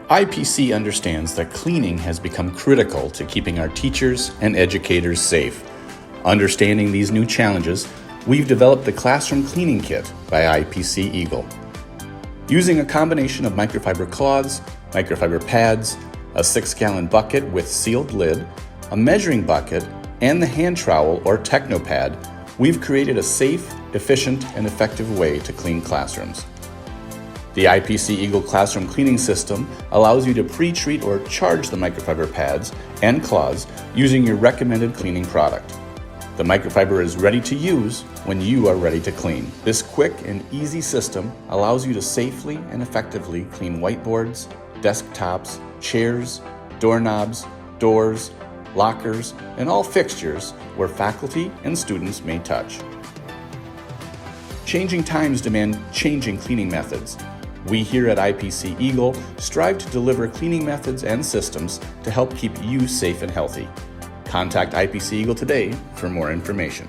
IPC understands that cleaning has become critical to keeping our teachers and educators safe. Understanding these new challenges, we've developed the Classroom Cleaning Kit by IPC Eagle. Using a combination of microfiber cloths, microfiber pads, a 6-gallon bucket with sealed lid, a measuring bucket, and the hand trowel or Technopad, we've created a safe, efficient, and effective way to clean classrooms. The IPC Eagle Classroom Cleaning System allows you to pre-treat or charge the microfiber pads and cloths using your recommended cleaning product. The microfiber is ready to use when you are ready to clean. This quick and easy system allows you to safely and effectively clean whiteboards, desktops, chairs, doorknobs, doors, lockers, and all fixtures where faculty and students may touch. Changing times demand changing cleaning methods. We here at IPC Eagle strive to deliver cleaning methods and systems to help keep you safe and healthy. Contact IPC Eagle today for more information.